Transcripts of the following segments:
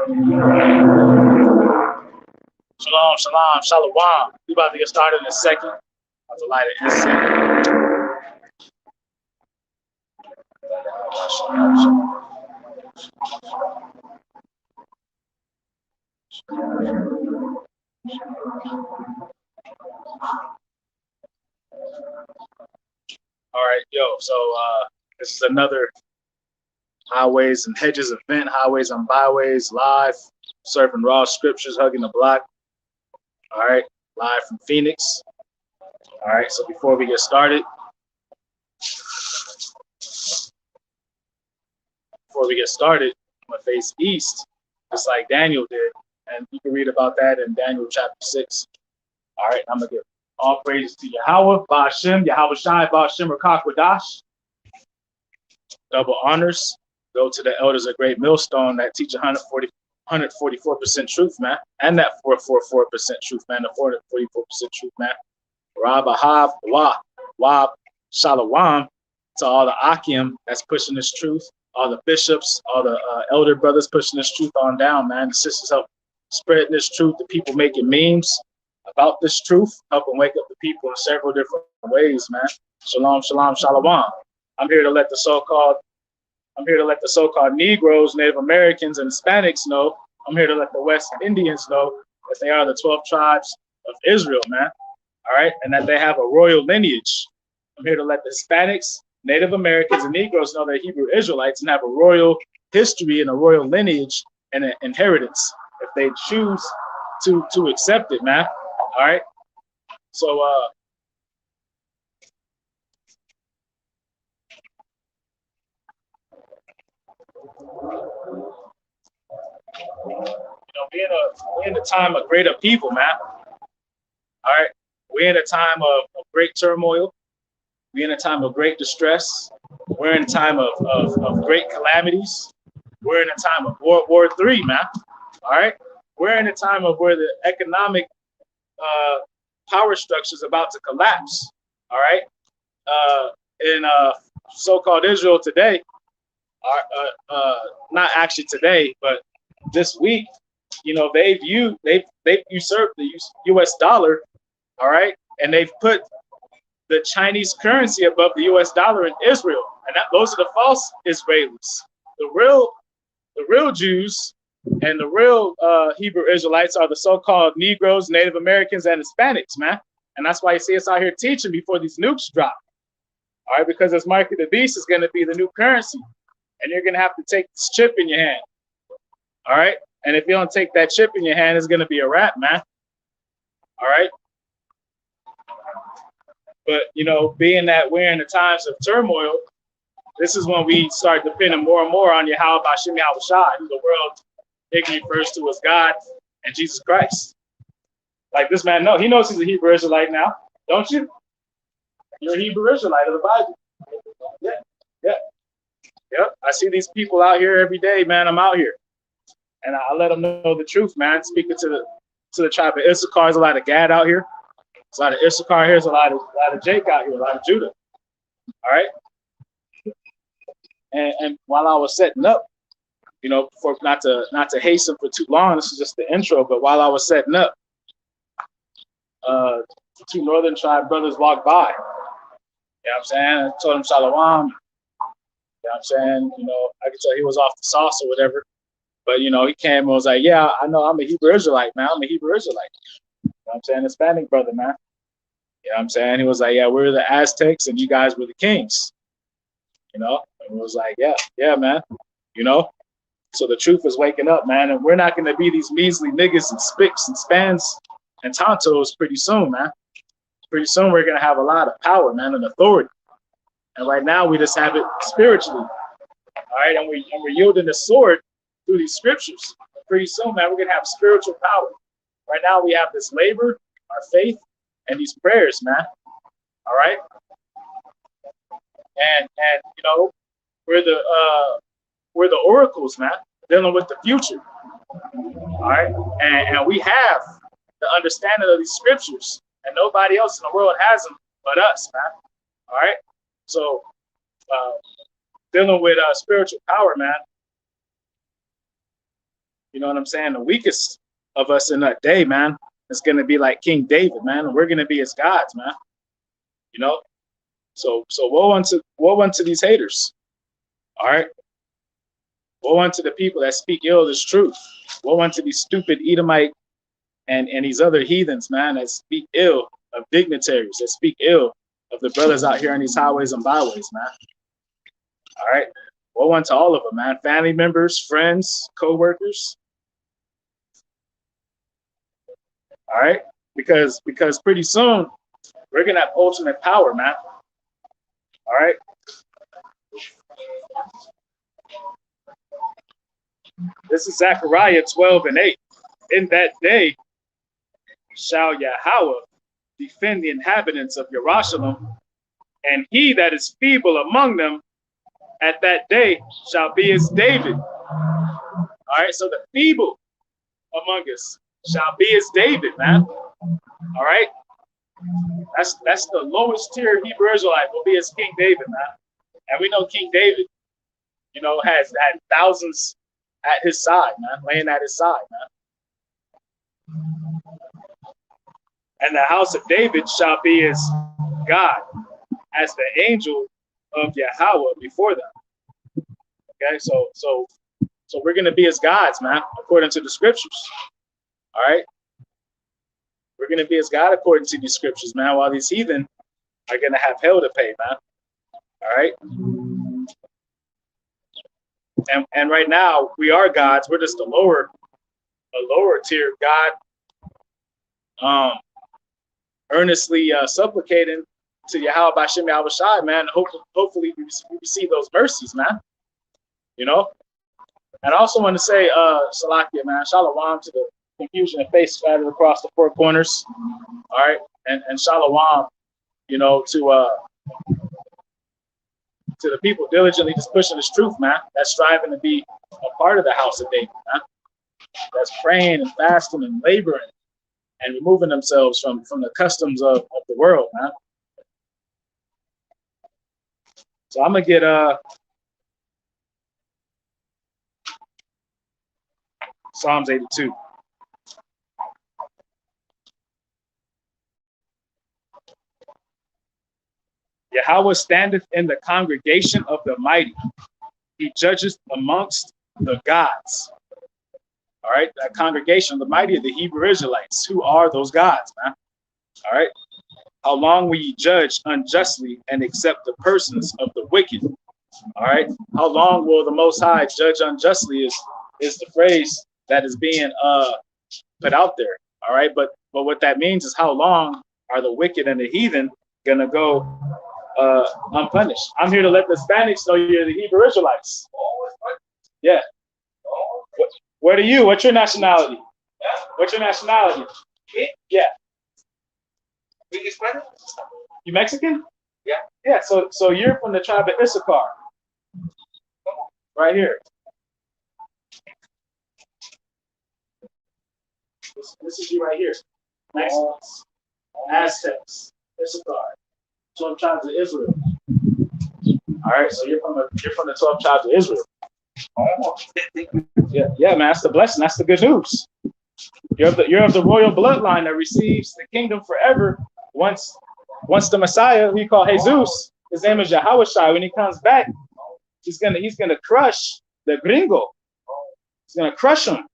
Shalom, shalom, shalom. We about to get started in a second. About to light an incense. All right, yo. So this is another Highways and Hedges event. Highways and Byways live, serving raw scriptures, hugging the block. All right, live from Phoenix. All right. So before we get started, I'm gonna face east, just like Daniel did, and you can read about that in Daniel chapter 6. All right, I'm gonna give all praises to Yahweh, Ba'ashem, Yahweh Shai, Ba'ashem, Rakak Wadash. Double honors go to the elders of Great Millstone that teach 144% truth, man, and that 444% truth, man, the 444% truth, man. Rabahab, Wab, Shalawam, to all the Akim that's pushing this truth, all the bishops, all the elder brothers pushing this truth on down, man. The sisters help spreading this truth, the people making memes about this truth, helping wake up the people in several different ways, man. Shalom, shalom, shalom. I'm here to let the so-called Negroes, Native Americans, and Hispanics know. I'm here to let the West Indians know that they are the 12 tribes of Israel, man. All right, and that they have a royal lineage. I'm here to let the Hispanics, Native Americans, and Negroes know they're Hebrew Israelites and have a royal history and a royal lineage and an inheritance if they choose to accept it, man. All right, so we're in a time of great upheaval, man. All right, we're in a time of great turmoil. We're in a time of great distress. We're in a time of great calamities. We're in a time of World War III, man. All right, we're in a time of where the economic power structure is about to collapse. All right, in so-called Israel today, not actually today, but this week, you know, they've usurped the U.S. dollar. All right, and they've put the Chinese currency above the U.S. dollar in Israel, and those are the false Israelis. The real Jews and the real Hebrew Israelites are the so-called Negroes, Native Americans, and Hispanics, man. And that's why you see us out here teaching before these nukes drop. All right, because this mark of the beast is going to be the new currency, and you're going to have to take this chip in your hand. All right, and if you don't take that chip in your hand, it's going to be a wrap, man. All right. But, you know, being that we're in the times of turmoil, this is when we start depending more and more on Yahweh Ba'ashem Yahweh Shai, who the world ignorantly refers to as God and Jesus Christ. Like this man, he knows he's a Hebrew Israelite now, don't you? You're a Hebrew Israelite of the Bible. Yeah. I see these people out here every day, man. I'm out here. And I let them know the truth, man. Speaking to the tribe of Issachar, there's a lot of Gad out here. There's a lot of Issachar here. There's a lot of Jake out here, a lot of Judah. All right. And while I was setting up, you know, for not to hasten for too long, this is just the intro. But while I was setting up, two Northern tribe brothers walked by. You know what I'm saying? I told him Shalom. You know what I'm saying? You know, I could tell he was off the sauce or whatever. But, you know, he came and was like, yeah, I know I'm a Hebrew Israelite, man. I'm a Hebrew Israelite. You know what I'm saying? Hispanic brother, man. You know what I'm saying? He was like, yeah, we're the Aztecs and you guys were the kings. You know? And it was like, yeah, man. You know? So the truth is waking up, man. And we're not going to be these measly niggas and spicks and spans and tontos pretty soon, man. Pretty soon we're going to have a lot of power, man, and authority. And right now we just have it spiritually. All right? And we're yielding the sword through these scriptures. And pretty soon, man, we're going to have spiritual power. Right now we have this labor, our faith, and these prayers, man. All right? And you know, we're the oracles, man, dealing with the future. All right? And we have the understanding of these scriptures, and nobody else in the world has them but us, man. All right? So dealing with spiritual power, man. You know what I'm saying? The weakest of us in that day, man, is going to be like King David, man. And we're going to be his gods, man. You know? So woe unto these haters. All right? Woe unto the people that speak ill of this truth. Woe unto these stupid Edomite and these other heathens, man, that speak ill of dignitaries, that speak ill of the brothers out here on these highways and byways, man. All right? Woe unto all of them, man. Family members, friends, co-workers. All right? Because pretty soon, we're going to have ultimate power, man. All right? This is Zechariah 12:8. In that day shall Yahweh defend the inhabitants of Jerusalem, and he that is feeble among them at that day shall be as David. All right, so the feeble among us shall be as David, man. All right, that's the lowest tier Hebrew Israelite will be as King David, man. And we know King David, you know, has had thousands at his side, man, laying at his side, man. And the house of David shall be as God, as the angel of Yahweh before them. Okay, so we're gonna be as gods, man, according to the scriptures. All right, we're gonna be as God according to these scriptures, man. While these heathen are gonna have hell to pay, man. All right. And right now we are gods. We're just a lower tier God. Earnestly supplicating to Yahweh Bashem Yahweh Shai, man. Hopefully we receive those mercies, man. You know. And I also want to say, Salakia, man, Shalom to the confusion and face scattered across the four corners. All right, and Shalom, you know, to the people diligently just pushing this truth, man. That's striving to be a part of the house of David, man. That's praying and fasting and laboring and removing themselves from the customs of the world, man. So I'm gonna get Psalms 82. Yahweh standeth in the congregation of the mighty. He judges amongst the gods. All right, that congregation of the mighty of the Hebrew Israelites. Who are those gods, man? All right. How long will ye judge unjustly and accept the persons of the wicked? All right. How long will the Most High judge unjustly is the phrase that is being put out there. All right. But what that means is how long are the wicked and the heathen gonna go unpunished? I'm here to let the Hispanics know you're the Hebrew Israelites. Yeah. What are you? What's your nationality? What's your nationality? Yeah. You Mexican? Yeah. Yeah. So you're from the tribe of Issachar. Right here. This is you right here. Mexicans, Aztecs, Issachar, 12 tribes of Israel. All right, so you're from the 12 tribes of Israel. Yeah, man, that's the blessing. That's the good news. You're of the royal bloodline that receives the kingdom forever. Once the Messiah, we call Jesus, his name is Yahweh Shai. When he comes back, he's gonna crush the gringo. He's gonna crush him,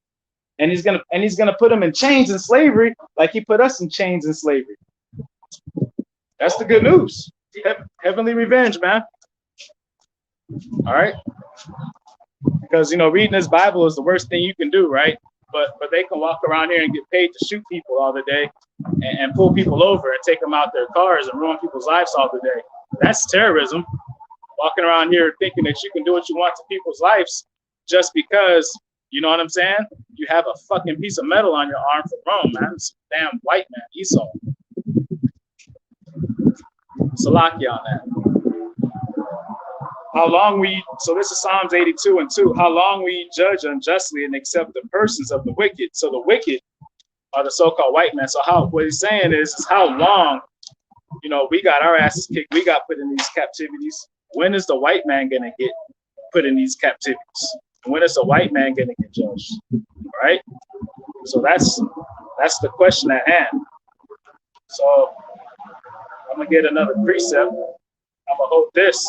and he's gonna put him in chains and slavery, like he put us in chains and slavery. That's the good news. Heavenly revenge, man. All right. Because, you know, reading this Bible is the worst thing you can do, right? But they can walk around here and get paid to shoot people all the day and pull people over and take them out their cars and ruin people's lives all the day. That's terrorism. Walking around here thinking that you can do what you want to people's lives just because, you know what I'm saying? You have a fucking piece of metal on your arm from Rome, man. It's a damn white man, Esau. Salakia on that. How long so this is Psalms 82:2. How long we judge unjustly and accept the persons of the wicked? So the wicked are the so-called white men. So what he's saying is how long, you know, we got our asses kicked, we got put in these captivities. When is the white man gonna get put in these captivities? And when is the white man gonna get judged? right? So that's the question at hand. So I'm gonna get another precept. I'm gonna hold this,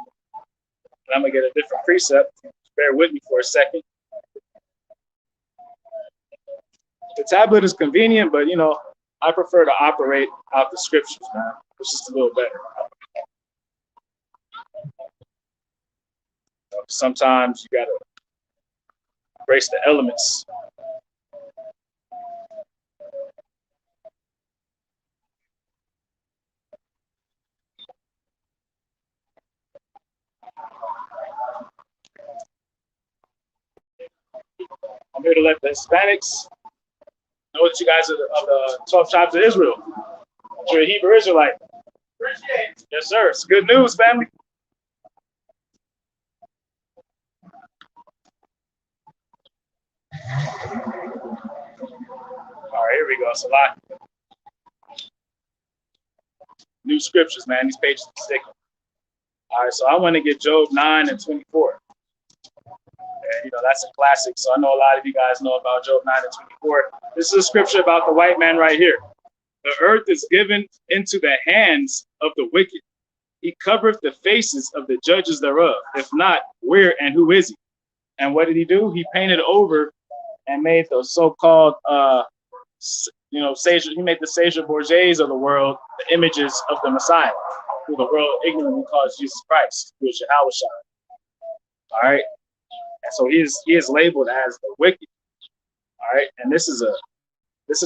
and I'm gonna get a different precept. Bear with me for a second. The tablet is convenient, but I prefer to operate out the scriptures, man. It's just a little better. Sometimes you gotta embrace the elements. I'm here to let the Hispanics know that you guys are of the 12 tribes of Israel. You're a Hebrew Israelite. Yes, sir. It's good news, family. All right, here we go. It's a lot. New scriptures, man. These pages are thick. All right, so I want to get Job 9 and 24. And, that's a classic. So I know a lot of you guys know about Job 9 and 24. This is a scripture about the white man right here. The earth is given into the hands of the wicked. He covereth the faces of the judges thereof. If not, where and who is he? And what did he do? He painted over and made the so-called, sage. He made the Caesar Borgias of the world the images of the Messiah, who the world ignorantly calls Jesus Christ, who is Yahushua. All right. And so he is labeled as the wicked. All right. And this is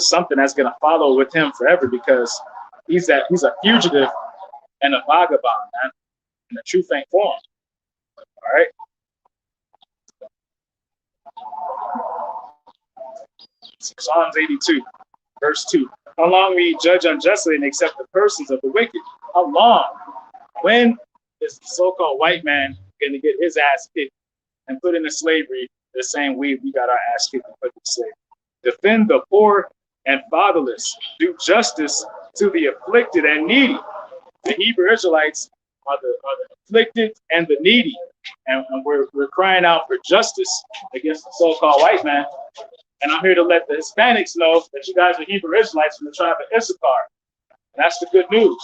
something that's going to follow with him forever, because he's a fugitive and a vagabond, man, and the truth ain't for him. All right. Psalms 82, verse 2. How long will ye judge unjustly and accept the persons of the wicked? How long? When is the so-called white man going to get his ass kicked and put into slavery the same way we got our ass kicked and put into slavery? Defend the poor and fatherless. Do justice to the afflicted and needy. The Hebrew Israelites are the afflicted and the needy. And we're crying out for justice against the so-called white man. And I'm here to let the Hispanics know that you guys are Hebrew Israelites from the tribe of Issachar. And that's the good news.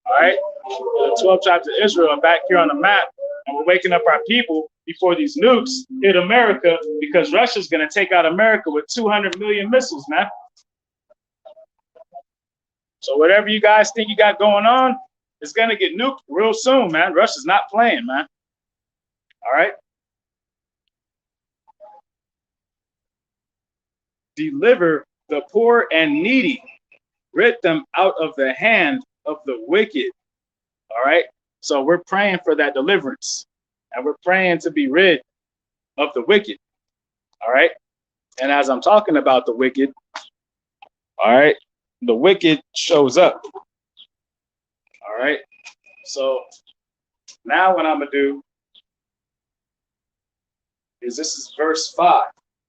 All right? The 12 tribes of Israel are back here on the map, and we're waking up our people before these nukes hit America, because Russia's going to take out America with 200 million missiles, man. So whatever you guys think you got going on is going to get nuked real soon, man. Russia's not playing, man. All right? Deliver the poor and needy. Rid them out of the hand of the wicked. All right? So we're praying for that deliverance. And we're praying to be rid of the wicked. All right? And as I'm talking about the wicked, all right, the wicked shows up. All right? So now what I'm going to do is, this is verse 5.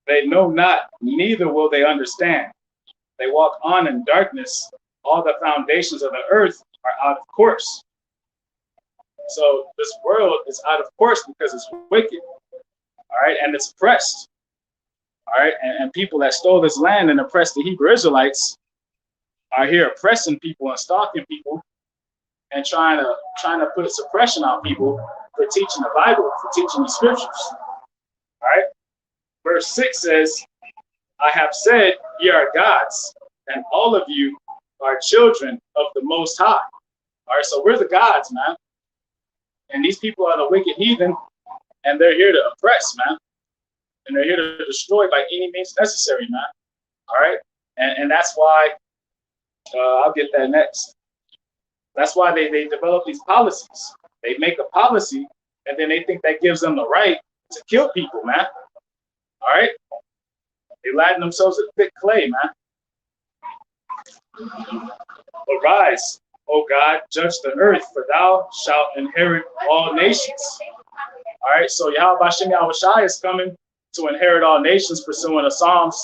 They know not, neither will they understand. They walk on in darkness. All the foundations of the earth are out of course. So this world is out of course because it's wicked. All right, and it's oppressed. All right, and people that stole this land and oppressed the Hebrew Israelites are here oppressing people and stalking people and trying to put a suppression on people for teaching the Bible, for teaching the scriptures. All right. Verse 6 says, I have said, ye are gods, and all of you are children of the Most High. All right, so we're the gods, man. And these people are the wicked heathen, and they're here to oppress, man. And they're here to destroy by any means necessary, man. All right, and that's why, I'll get that next. That's why they develop these policies. They make a policy, and then they think that gives them the right to kill people, man. All right? They laden themselves in thick clay, man. Arise, O God, judge the earth, for thou shalt inherit all nations. All right, so Yahweh Bashem Yahushai is coming to inherit all nations, pursuing the Psalms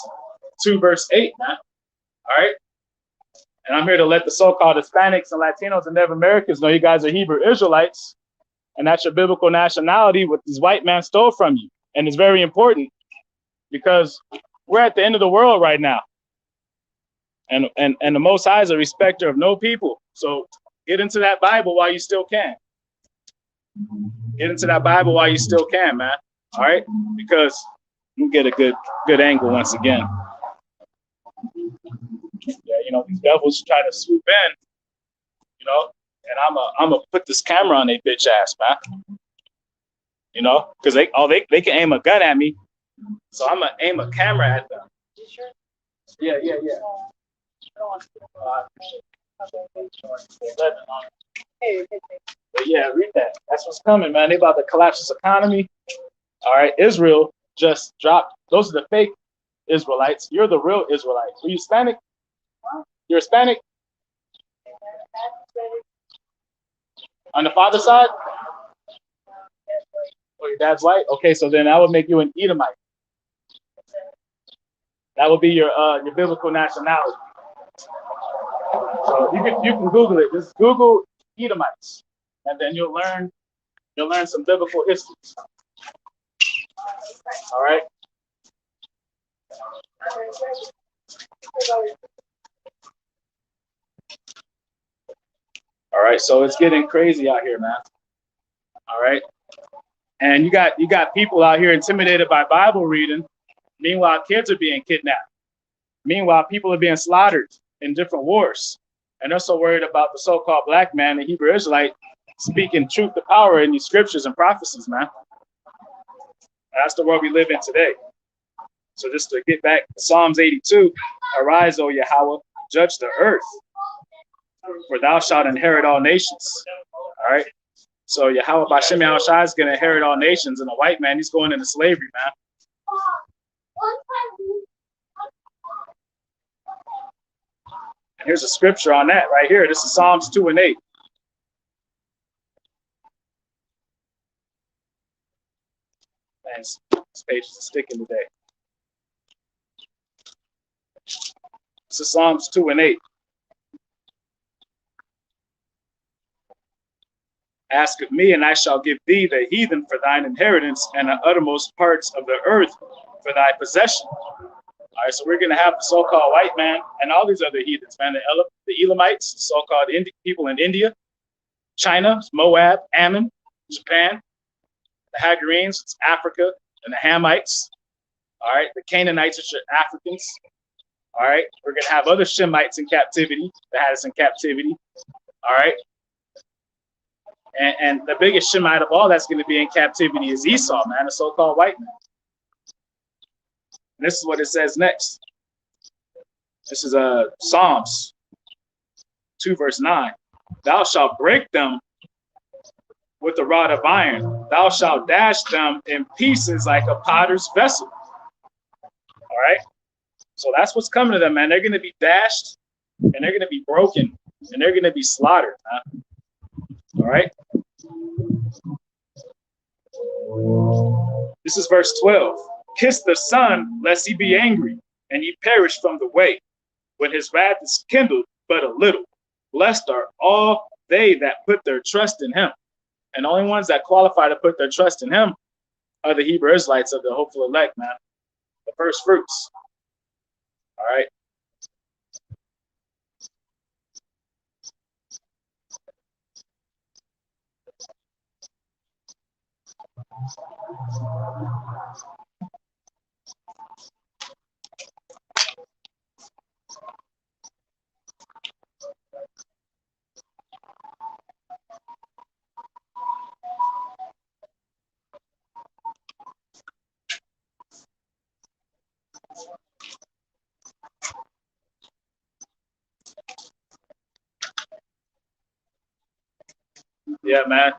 2, verse 8, man. All right? And I'm here to let the so-called Hispanics and Latinos and Native Americans know you guys are Hebrew Israelites, and that's your biblical nationality, what this white man stole from you. And it's very important, because we're at the end of the world right now. And the Most High is a respecter of no people. So get into that Bible while you still can. Get into that Bible while you still can, man. All right? Because you get a good angle once again. Yeah, you know, these devils try to swoop in, you know, and I'm gonna put this camera on their bitch ass, man. You know, because they can aim a gun at me. So I'm gonna aim a camera at them. Yeah. But yeah, read that. That's what's coming, man. They about to collapse this economy. All right, Israel just dropped. Those are the fake Israelites. You're the real Israelites. Are you Hispanic? You're Hispanic? On the father's side? Oh, your dad's white? Okay, so then that would make you an Edomite. That would be your biblical nationality. So you can Google it. Just Google Edomites, and then you'll learn some biblical history. All right. All right. So it's getting crazy out here, man. All right. And you got people out here intimidated by Bible reading. Meanwhile, kids are being kidnapped. Meanwhile, people are being slaughtered in different wars. And they're so worried about the so-called black man, the Hebrew Israelite, speaking truth to power in these scriptures and prophecies, man. That's the world we live in today. So just to get back to Psalms 82, arise, O Yahweh, judge the earth, for thou shalt inherit all nations. All right. So Yahweh Bashem Yahushua is going to inherit all nations, and a white man, he's going into slavery, man. And here's a scripture on that right here. This is Psalms 2 and 8. Man, this page is sticking today. This is Psalms 2 and 8. Ask of me, and I shall give thee the heathen for thine inheritance, and the uttermost parts of the earth for thy possession. All right, so we're going to have the so-called white man and all these other heathens, man. The Elamites, the so-called people in India, China, Moab, Ammon, Japan, the Hagarenes, it's Africa, and the Hamites. All right, the Canaanites, which are Africans. All right, we're going to have other Shemites in captivity, that had us in captivity. All right. And the biggest Shemite of all that's going to be in captivity is Esau, man, the so-called white man. And this is what it says next. This is Psalms 2, verse 9. Thou shalt break them with a rod of iron. Thou shalt dash them in pieces like a potter's vessel. All right? So that's what's coming to them, man. They're going to be dashed, and they're going to be broken, and they're going to be slaughtered, man. All right. This is verse 12. Kiss the Son, lest he be angry, and ye perish from the way, when his wrath is kindled but a little. Blessed are all they that put their trust in him. And the only ones that qualify to put their trust in him are the Hebrew Israelites of the hopeful elect, man. The first fruits. All right. Yeah, man.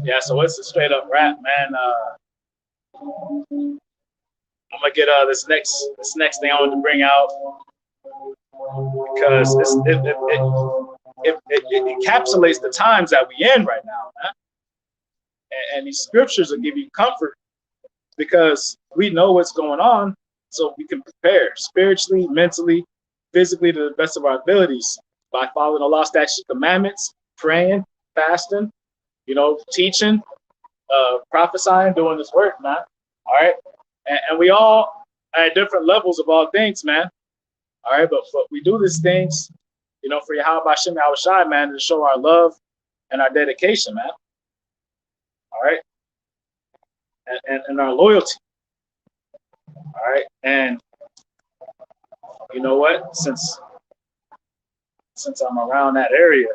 Yeah, so it's a straight up rap, man. I'm gonna get this next thing I want to bring out, because it encapsulates the times that we in right now, man. And these scriptures will give you comfort, because we know what's going on, so we can prepare spiritually, mentally, physically, to the best of our abilities by following the law, statutes, commandments, praying, fasting, you know, teaching, prophesying, doing this work, man. All right, and we all at different levels of all things, man. All right, but we do these things, you know, for Yahweh Hashem Yahweh Shai, man, to show our love and our dedication, man. All right, and our loyalty. All right, and you know what? Since I'm around that area,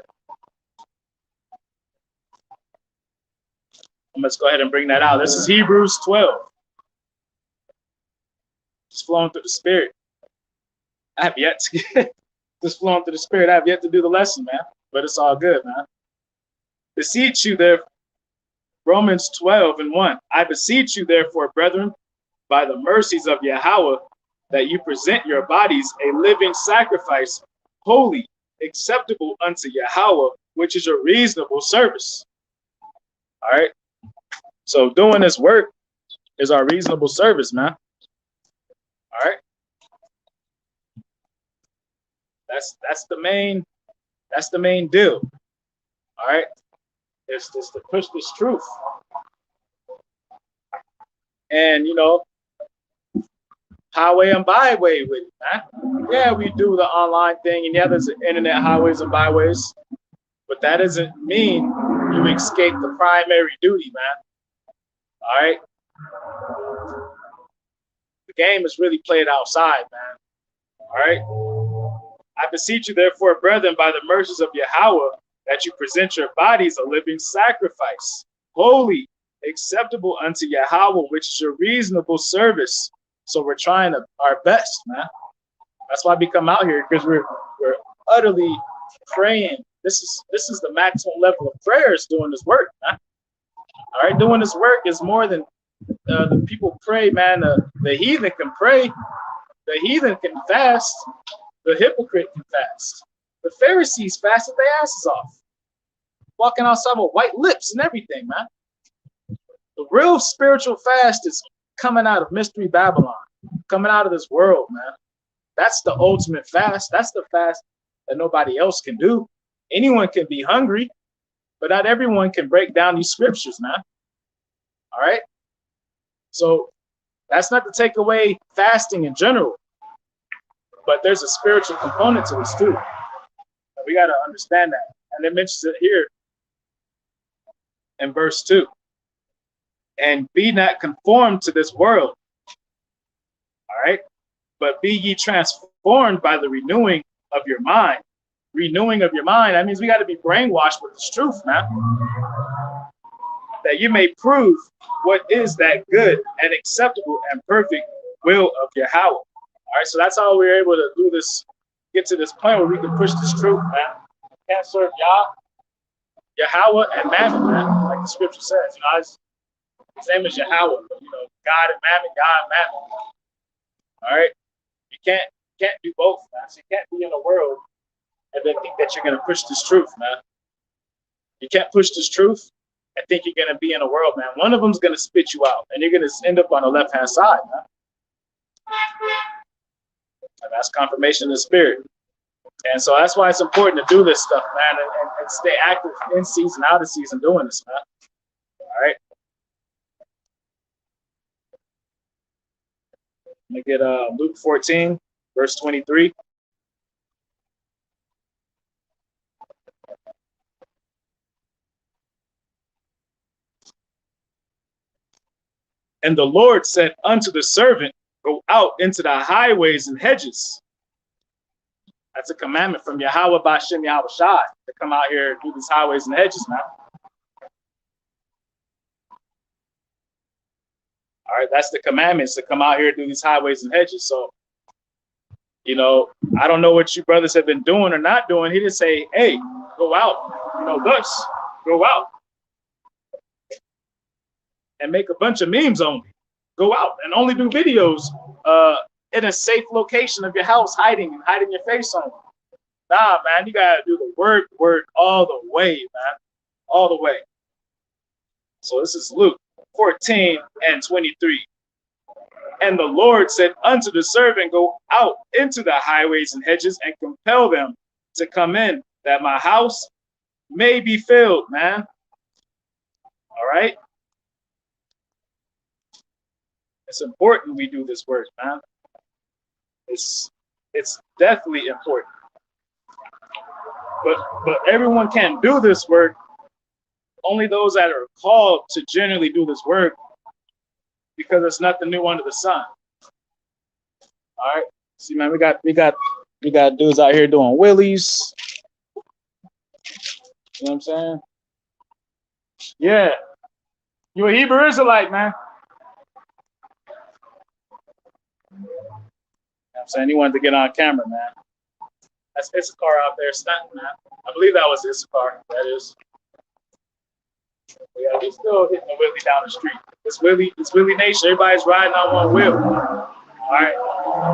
let's go ahead and bring that out. This is Hebrews 12. Just flowing through the Spirit. I have yet to get just flowing through the Spirit. I have yet to do the lesson, man. But it's all good, man. Beseech you, there, Romans 12:1. I beseech you, therefore, brethren, by the mercies of Yahweh, that you present your bodies a living sacrifice, holy, acceptable unto Yahweh, which is a reasonable service. All right. So doing this work is our reasonable service, man. All right. That's the main deal. All right. It's just to push this truth. And you know, highway and byway with it, man. Yeah, we do the online thing, and yeah, there's internet highways and byways, but that doesn't mean you escape the primary duty, man. All right. The game is really played outside, man. All right. I beseech you, therefore, brethren, by the mercies of Yahweh, that you present your bodies a living sacrifice, holy, acceptable unto Yahweh, which is your reasonable service. So we're trying our best, man. That's why we come out here, because we're utterly praying. This is the maximum level of prayers doing this work, man. All right, doing this work is more than the people pray, man. The heathen can pray, the heathen can fast, the hypocrite can fast. The Pharisees fasted their asses off, walking outside with white lips and everything, man. The real spiritual fast is coming out of Mystery Babylon, coming out of this world, man. That's the ultimate fast. That's the fast that nobody else can do. Anyone can be hungry, but not everyone can break down these scriptures, man. All right? So that's not to take away fasting in general, but there's a spiritual component to this too. And we got to understand that. And it mentions it here in verse 2. And be not conformed to this world. All right? But be ye transformed by the renewing of your mind. Renewing of your mind, that means we got to be brainwashed with this truth, man. That you may prove what is that good and acceptable and perfect will of Yahweh. All right, so that's how we're able to do this, get to this point where we can push this truth, man. You can't serve Yahweh and Mammon, man, like the scripture says. You know, his name is Yahweh, but, you know, God and Mammon, God and Mammon. All right, you can't do both, man. So you can't be in the world and then think that you're going to push this truth, man. You can't push this truth and think you're going to be in the world, man. One of them's going to spit you out, and you're going to end up on the left-hand side, man. And that's confirmation of the spirit. And so that's why it's important to do this stuff, man, and stay active in season, out of season doing this, man. All right. Let me get Luke 14, verse 23. And the Lord said unto the servant, go out into the highways and hedges. That's a commandment from Yahweh B'Shem Yahweh Shai to come out here and do these highways and hedges, man. All right, that's the commandments to come out here and do these highways and hedges. So, you know, I don't know what you brothers have been doing or not doing. He didn't say, hey, go out, you know, thus, go out and make a bunch of memes only. Go out and only do videos in a safe location of your house, hiding your face on. Nah, man, you gotta do the work all the way, man, all the way. So this is Luke 14 and 23. And the Lord said unto the servant, go out into the highways and hedges and compel them to come in, that my house may be filled, man. All right. It's important we do this work, man. It's definitely important. But everyone can't do this work. Only those that are called to generally do this work, because there's nothing new under the sun. All right. See, man, we got dudes out here doing willies. You know what I'm saying? Yeah. You a Hebrew Israelite, man. You know what I'm saying? He wanted to get on camera, man. That's Issachar out there, snapping, man. I believe that was Issachar. That is. Yeah, he's still hitting the wheelie down the street. It's Willie Nation. Everybody's riding on one wheel. All right.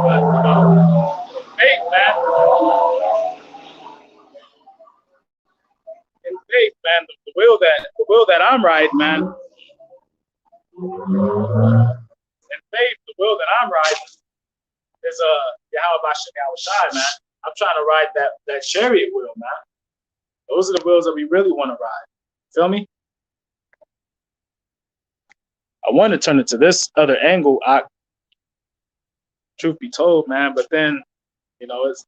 But, faith, man. In faith, man, the wheel that I'm riding, man. In faith, the wheel that I'm riding is Yahweh Shai, man. I'm trying to ride that chariot wheel, man. Those are the wheels that we really want to ride. Feel me? I want to turn it to this other angle, truth be told, man, but then, it's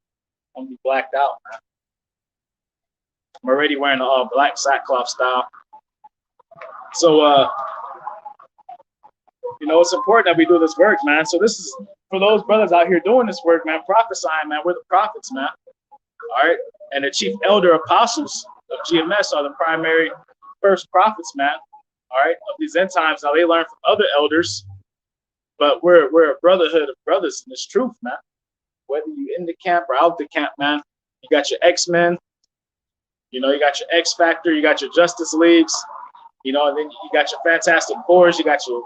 going to be blacked out, man. I'm already wearing the all black sackcloth style. So, it's important that we do this work, man. So this is for those brothers out here doing this work, man, prophesying, man. We're the prophets, man. All right. And the chief elder apostles of GMS are the primary first prophets, man. All right, of these end times. Now they learn from other elders, but we're a brotherhood of brothers in this truth, man. Whether you in the camp or out the camp, man, you got your X-Men, you got your X Factor, you got your Justice Leagues, and then you got your Fantastic Fours, you got your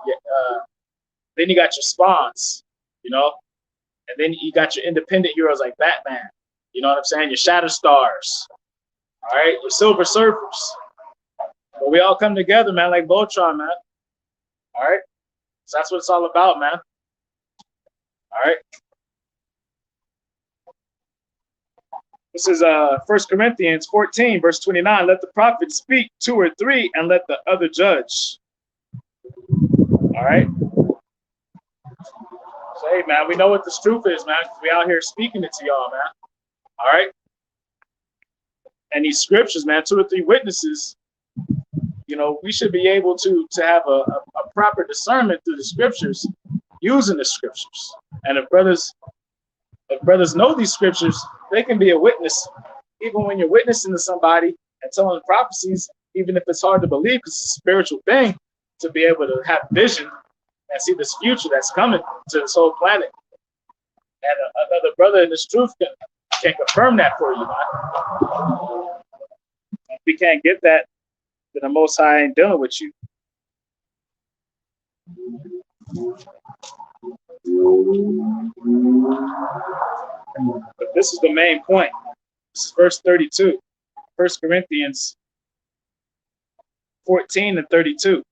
then you got your Spawns, and then you got your independent heroes like Batman. You know what I'm saying? Your Shadow Stars, all right, your Silver Surfers. But we all come together, man, like Voltron, man. All right? So that's what it's all about, man. All right? This is 1 Corinthians 14, verse 29. Let the prophet speak 2 or 3, and let the other judge. All right? So, hey, man, we know what this truth is, man, because we out here speaking it to y'all, man. All right? And these scriptures, man, 2 or 3 witnesses, we should be able to have a proper discernment through the scriptures, using the scriptures. And if brothers know these scriptures, they can be a witness, even when you're witnessing to somebody and telling prophecies, even if it's hard to believe, because it's a spiritual thing, to be able to have vision and see this future that's coming to this whole planet. And another brother in this truth can confirm that for you, man. If we can't get that, the Most High ain't dealing with you. But this is the main point. This is verse 32, 1 Corinthians 14 and 32.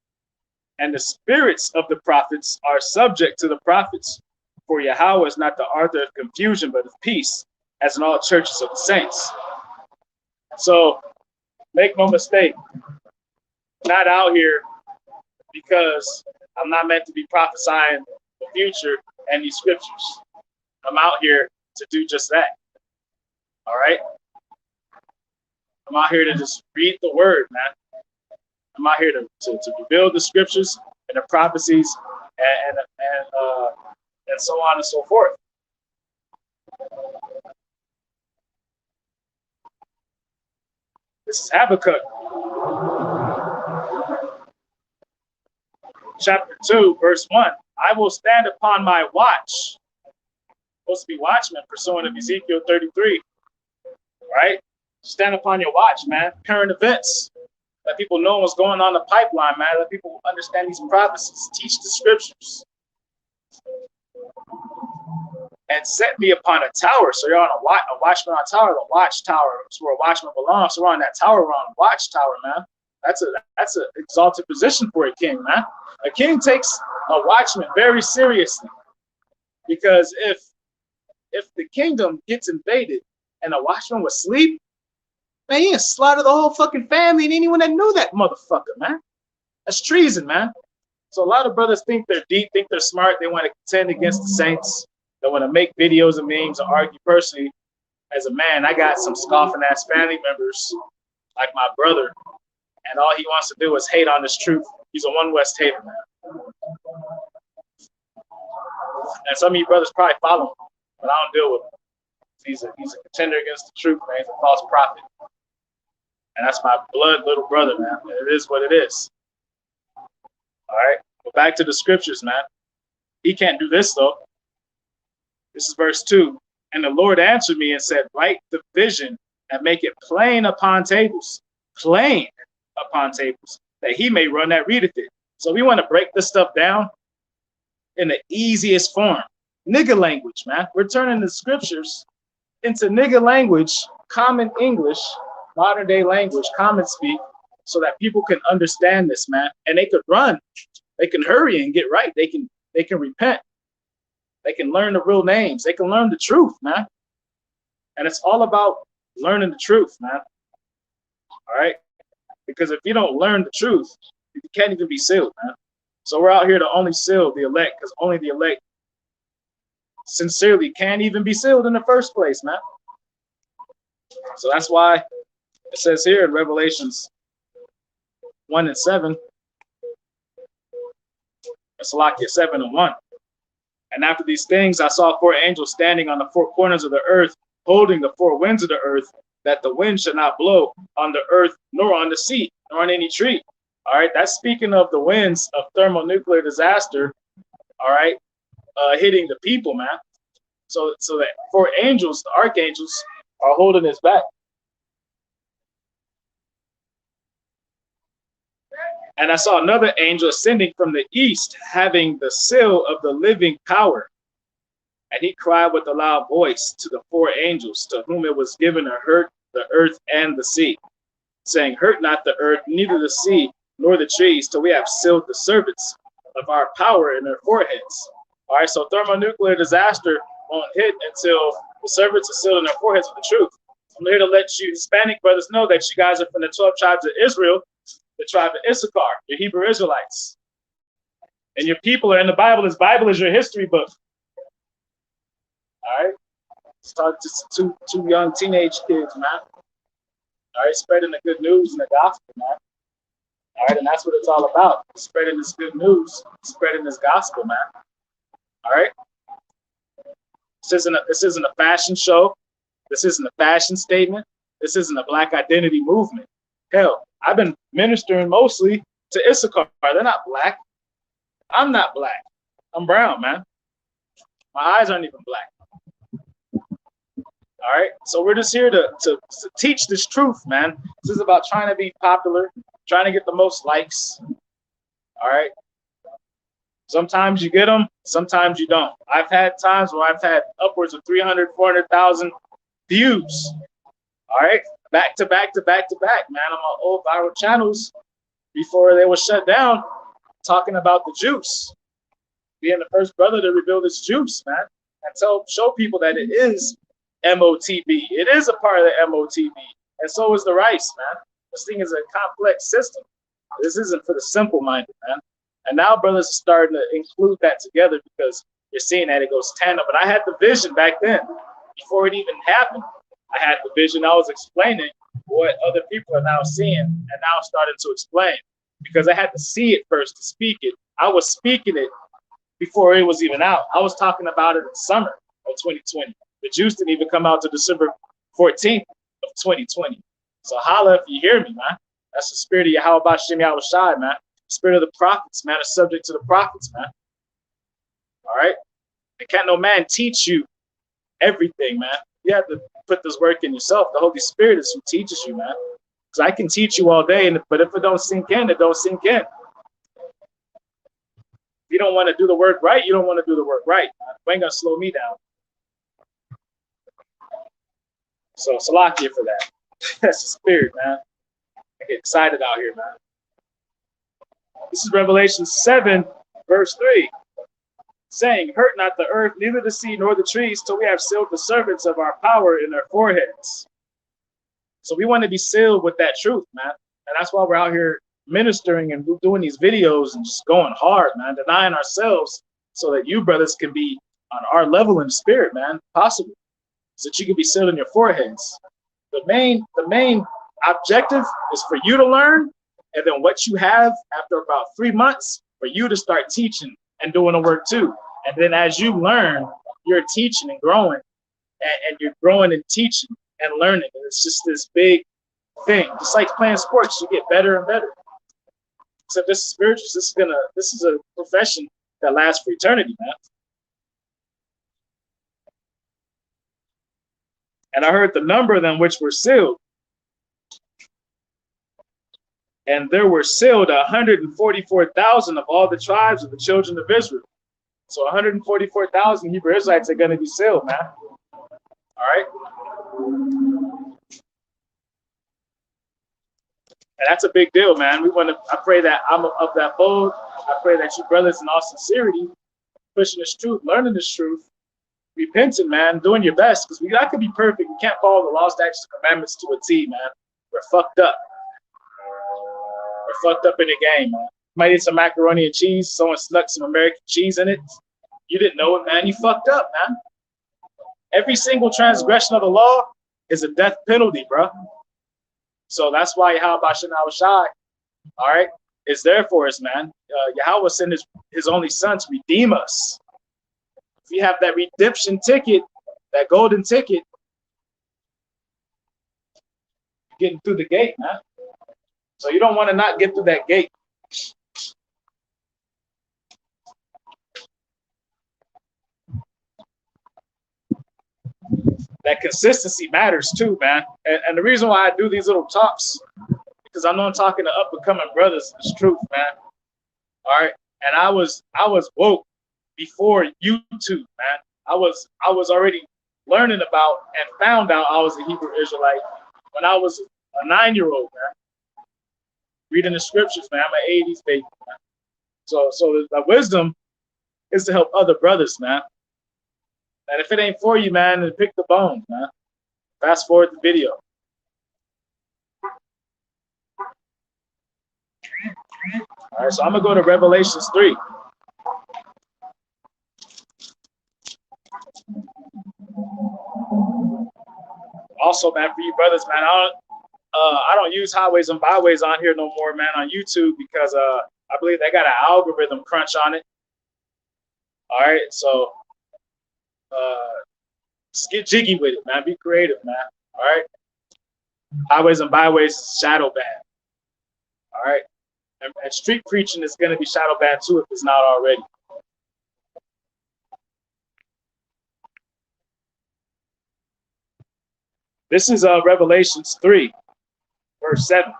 And the spirits of the prophets are subject to the prophets, for Yahweh is not the author of confusion, but of peace, as in all churches of the saints. So make no mistake, not out here because I'm not meant to be prophesying the future and these scriptures. I'm out here to do just that. All right? I'm out here to just read the word, man. I'm out here to reveal the scriptures and the prophecies and so on and so forth. This is Habakkuk. Chapter 2, verse 1. I will stand upon my watch. Supposed to be watchmen, pursuing of Ezekiel 33. Right? Stand upon your watch, man. Current events. Let people know what's going on in the pipeline, man. Let people understand these prophecies. Teach the scriptures. And set me upon a tower. So you're on a watchman on a tower, the watchtower. That's where a watchman belongs. So we're on that tower, we're on a watchtower, man. That's an exalted position for a king, man. A king takes a watchman very seriously, because if the kingdom gets invaded and a watchman was asleep, man, he slaughter the whole fucking family and anyone that knew that motherfucker, man. That's treason, man. So a lot of brothers think they're deep, think they're smart. They want to contend against the saints. They want to make videos and memes and argue. Personally, as a man, I got some scoffing ass family members like my brother, and all he wants to do is hate on this truth. He's a One West hater, man. And some of you brothers probably follow him, but I don't deal with him. He's a contender against the truth, man. He's a false prophet. And that's my blood little brother, man. It is what it is. All right. But back to the scriptures, man. He can't do this, though. This is verse 2. And the Lord answered me and said, write the vision and make it plain upon tables. Plain upon tables, that he may run that readeth it. So we want to break this stuff down in the easiest form. Nigga language, man. We're turning the scriptures into nigga language, common English, modern day language, common speak, so that people can understand this, man. And they could run. They can hurry and get right. They can repent. They can learn the real names. They can learn the truth, man. And it's all about learning the truth, man. All right? Because if you don't learn the truth, you can't even be sealed, man. So we're out here to only seal the elect, because only the elect sincerely can't even be sealed in the first place, man. So that's why it says here in Revelations 1 and 7, Salakia 7 and 1. And after these things, I saw 4 angels standing on the 4 corners of the earth, holding the 4 winds of the earth, that the wind should not blow on the earth, nor on the sea, nor on any tree. All right, that's speaking of the winds of thermonuclear disaster, all right, hitting the people, man. So that 4 angels, the archangels, are holding us back. And I saw another angel ascending from the east, having the seal of the living power. And he cried with a loud voice to the 4 angels, to whom it was given to hurt the earth and the sea, saying, hurt not the earth, neither the sea, nor the trees, till we have sealed the servants of our power in their foreheads. All right, so thermonuclear disaster won't hit until the servants are sealed in their foreheads with the truth. I'm here to let you Hispanic brothers know that you guys are from the 12 tribes of Israel, the tribe of Issachar, your Hebrew Israelites. And your people are in the Bible. This Bible is your history book. All right? Let's talk to two young teenage kids, man. All right, spreading the good news and the gospel, man. All right, and that's what it's all about. Spreading this good news, spreading this gospel, man. All right? This isn't a fashion show. This isn't a fashion statement. This isn't a black identity movement. Hell, I've been ministering mostly to Issachar. They're not black. I'm not black. I'm brown, man. My eyes aren't even black. All right, so we're just here to teach this truth, man. This is about trying to be popular, trying to get the most likes. All right. Sometimes you get them, sometimes you don't. I've had times where I've had upwards of 300, 400,000 views. All right, back to back, man. On my old viral channels before they were shut down, talking about the juice, being the first brother to reveal this juice, man, and show people that it is MOTB. It is a part of the MOTB, and so is the rice, man. This thing is a complex system. This isn't for the simple-minded, man. And now brothers are starting to include that together because you're seeing that it goes tandem. But I had the vision back then, before it even happened. I had the vision. I was explaining what other people are now seeing and now starting to explain, because I had to see it first to speak it. I was speaking it before it was even out. I was talking about it in summer of 2020. The juice didn't even come out to December 14th of 2020. So holla if you hear me, man. That's the spirit of Yahweh Bashem Yahweh Shai, man. The spirit of the prophets, man, is subject to the prophets, man. All right? And can't no man teach you everything, man. You have to put this work in yourself. The Holy Spirit is who teaches you, man. Because I can teach you all day, but if it don't sink in, it don't sink in. If you don't want to do the work right, you don't want to do the work right, man. You ain't going to slow me down. So, Salakia for that. That's the spirit, man. I get excited out here, man. This is Revelation 7, verse 3. Saying, hurt not the earth, neither the sea, nor the trees, till we have sealed the servants of our power in their foreheads. So we want to be sealed with that truth, man. And that's why we're out here ministering and doing these videos and just going hard, man, denying ourselves so that you brothers can be on our level in spirit, man, possible, so that you can be sealed in your foreheads. The main objective is for you to learn, and then what you have after about 3 months for you to start teaching and doing the work too. And then as you learn, you're teaching and growing, and you're growing and teaching and learning. And it's just this big thing. Just like playing sports, you get better and better. Except this is spiritual. This is a profession that lasts for eternity, man. And I heard the number of them which were sealed. And there were sealed 144,000 of all the tribes of the children of Israel. So 144,000 Hebrew Israelites are going to be sealed, man. All right. And that's a big deal, man. I pray that I'm of that bold. I pray that you brothers in all sincerity, pushing this truth, learning this truth, repenting, man, doing your best, because we got to be perfect. We can't follow the law, statutes, and commandments to a T, man. We're fucked up. We're fucked up in the game, man. Might eat some macaroni and cheese. Someone snuck some American cheese in it. You didn't know it, man. You fucked up, man. Every single transgression of the law is a death penalty, bro. So that's why Yahweh Shai, all right, is there for us, man. Yahweh sent his only son to redeem us. If you have that redemption ticket, that golden ticket, you're getting through the gate, man. So you don't want to not get through that gate. That consistency matters too, man. And the reason why I do these little talks, because I know I'm talking to up and coming brothers. It's truth, man. All right. And I was woke before YouTube, man. I was already learning about and found out I was a Hebrew Israelite when I was a 9-year-old, man. Reading the scriptures, man. I'm an 80s baby, man. So the wisdom is to help other brothers, man. And if it ain't for you, man, then pick the bone, man. Fast forward the video. All right, so I'm going to go to Revelations 3. Also, man, for you brothers, man, I don't use highways and byways on here no more, man, on YouTube, because I believe they got an algorithm crunch on it. All right, so just get jiggy with it, man. Be creative, man. All right. Highways and byways, shadow ban. All right. And street preaching is going to be shadow banned too if it's not already. This is Revelations 3, verse 7.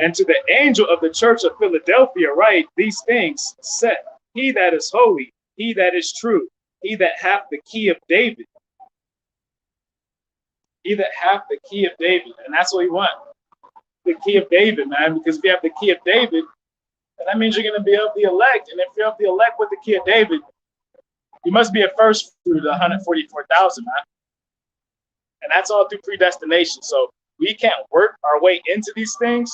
And to the angel of the church of Philadelphia write these things, said, He that is holy, he that is true, he that hath the key of David. He that hath the key of David. And that's what we want. The key of David, man. Because if you have the key of David, then that means you're going to be of the elect. And if you're of the elect with the key of David, you must be a first fruit of the 144,000, man. And that's all through predestination. So we can't work our way into these things.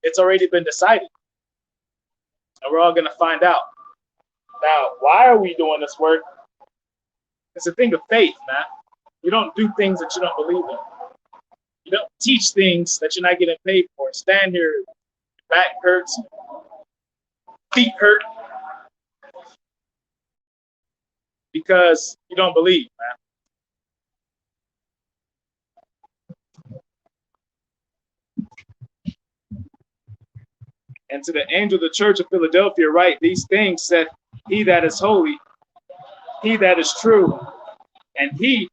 It's already been decided. And we're all going to find out. Now, why are we doing this work? It's a thing of faith, man. You don't do things that you don't believe in. You don't teach things that you're not getting paid for. Stand here, your back hurts, feet hurt, because you don't believe, man. And to the angel of the church of Philadelphia write these things, said, He that is holy, he that is true, and he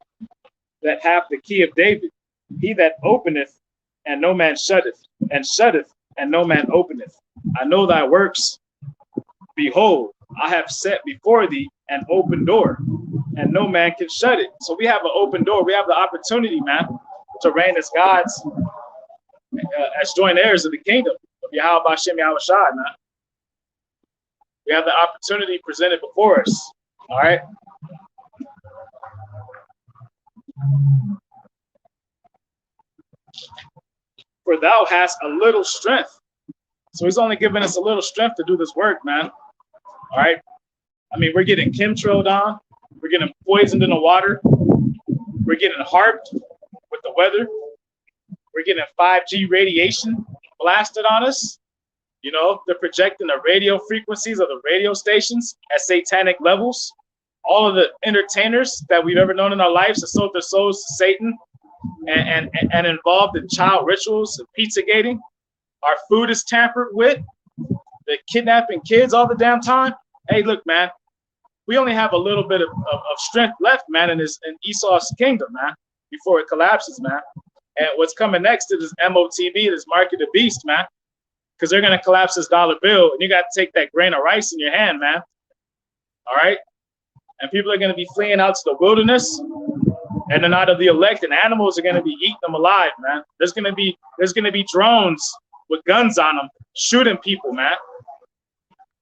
that hath the key of David, he that openeth, and no man shutteth, and shutteth, and no man openeth. I know thy works. Behold, I have set before thee an open door, and no man can shut it. So we have an open door. We have the opportunity, man, to reign as gods, as joint heirs of the kingdom of Yahweh Bashem Yahweh Shai, man. We have the opportunity presented before us. All right. for thou hast a little strength. So he's only giving us a little strength to do this work, man. All right. I mean, we're getting chemtrailed on. We're getting poisoned in the water. We're getting harped with the weather. We're getting 5G radiation blasted on us. You know, they're projecting the radio frequencies of the radio stations at satanic levels. All of the entertainers that we've ever known in our lives have sold their souls to Satan and involved in child rituals and pizza gating. Our food is tampered with. They're kidnapping kids all the damn time. Hey, look, man, we only have a little bit of strength left, man, in Esau's kingdom, man, before it collapses, man. And what's coming next is MOTB, this mark of the beast, man, because they're going to collapse this dollar bill, and you got to take that grain of rice in your hand, man. All right? And people are going to be fleeing out to the wilderness, and then out of the elect, and animals are going to be eating them alive, man. There's going to be drones with guns on them shooting people, man.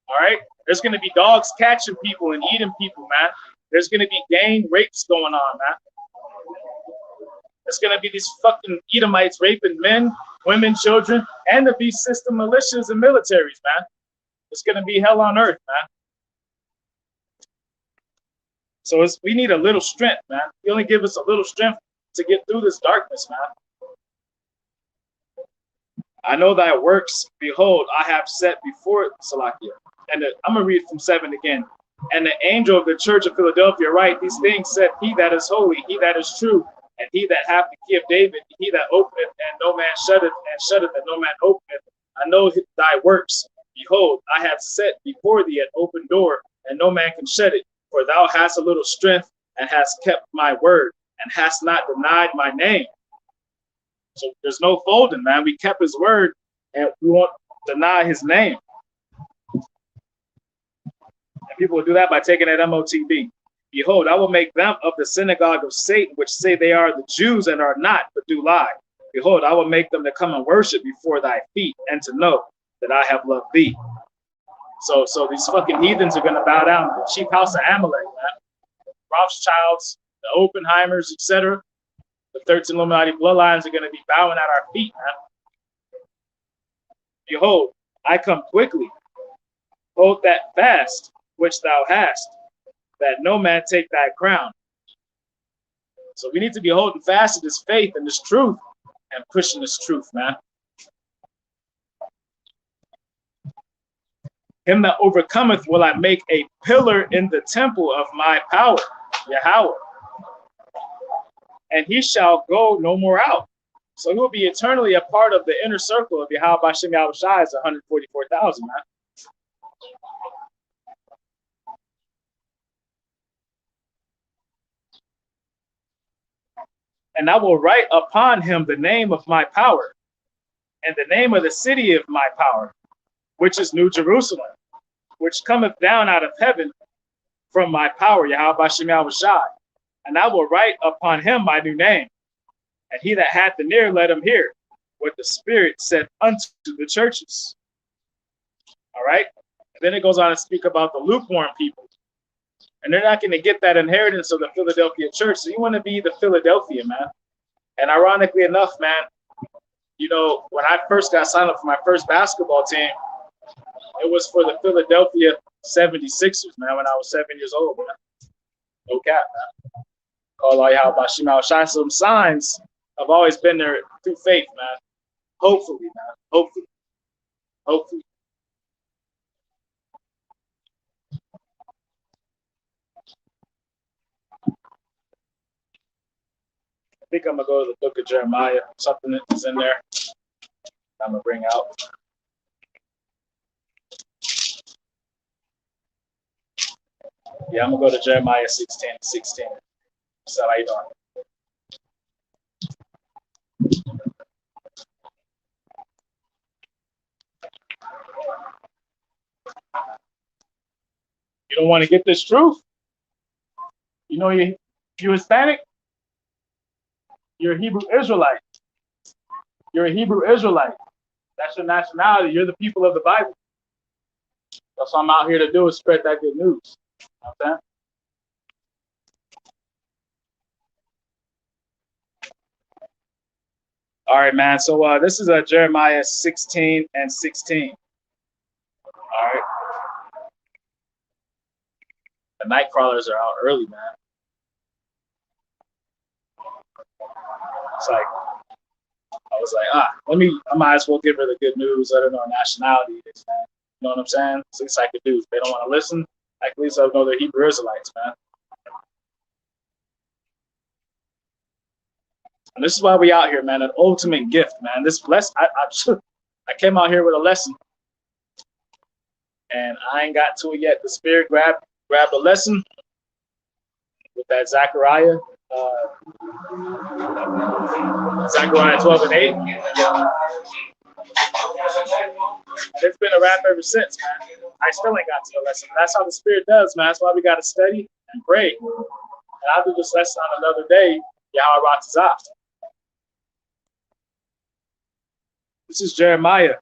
All right? There's going to be dogs catching people and eating people, man. There's going to be gang rapes going on, man. There's going to be these fucking Edomites raping men, women, children, and the beast system militias and militaries, man. It's going to be hell on earth, man. So we need a little strength, man. He only give us a little strength to get through this darkness, man. I know thy works, behold, I have set before Salakia. And I'm going to read from 7 again. And the angel of the church of Philadelphia write, these things said he that is holy, he that is true, and he that hath the key of David, he that openeth, and no man shutteth, and shutteth, and no man openeth. I know thy works. Behold, I have set before thee an open door, and no man can shut it. For thou hast a little strength, and hast kept my word, and hast not denied my name. So there's no folding, man. We kept his word, and we won't deny his name. And people will do that by taking that MOTB. Behold, I will make them of the synagogue of Satan, which say they are the Jews and are not, but do lie. Behold, I will make them to come and worship before thy feet, and to know that I have loved thee. So these fucking heathens are going to bow down to the chief house of Amalek, man. Rothschilds, the Oppenheimers, etc. The 13 Illuminati bloodlines are going to be bowing at our feet, man. Behold, I come quickly. Hold that fast which thou hast, that no man take thy crown. So we need to be holding fast to this faith and this truth and pushing this truth, man. Him that overcometh will I make a pillar in the temple of my power, Yahweh. And he shall go no more out. So he will be eternally a part of the inner circle of Yahweh Bashem Yahweh Shai is 144,000, man. And I will write upon him the name of my power, and the name of the city of my power, which is New Jerusalem, which cometh down out of heaven from my power, Yahweh Bashem Yahweh Shai. And I will write upon him my new name. And he that hath the ear, let him hear what the Spirit said unto the churches. All right? And then it goes on to speak about the lukewarm people. And they're not going to get that inheritance of the Philadelphia church. So you want to be the Philadelphia, man. And ironically enough, man, you know, when I first got signed up for my first basketball team, it was for the Philadelphia 76ers, man, when I was 7 years old, man. No cap, man. Call all y'all about Shema Shai. Some signs have always been there through faith, man. Hopefully, man. Hopefully. Hopefully. I think I'm going to go to the book of Jeremiah. Something that is in there I'm going to bring out. Yeah, I'm going to go to Jeremiah 16:16. So how you doing? You don't want to get this truth? You know, you're Hispanic? You're a Hebrew Israelite. You're a Hebrew Israelite. That's your nationality. You're the people of the Bible. That's what I'm out here to do, is spread that good news. You know what I'm saying? All right, man. So this is Jeremiah 16 and 16. All right. The night crawlers are out early, man. It's like, I was like, I might as well give her the good news. Let her know nationality is, man. You know what I'm saying? It's the least I could do. If they don't want to listen, at least I'll know they're Hebrew Israelites, man. And this is why we out here, man. An ultimate gift, man. This lesson, I came out here with a lesson, and I ain't got to it yet. The Spirit grabbed a lesson with that Zechariah 12 and 8. It's been a wrap ever since, man. I still ain't got to the lesson. That's how the Spirit does, man. That's why we got to study and pray. And I'll do this lesson on another day. Yahweh Ratazah. This is Jeremiah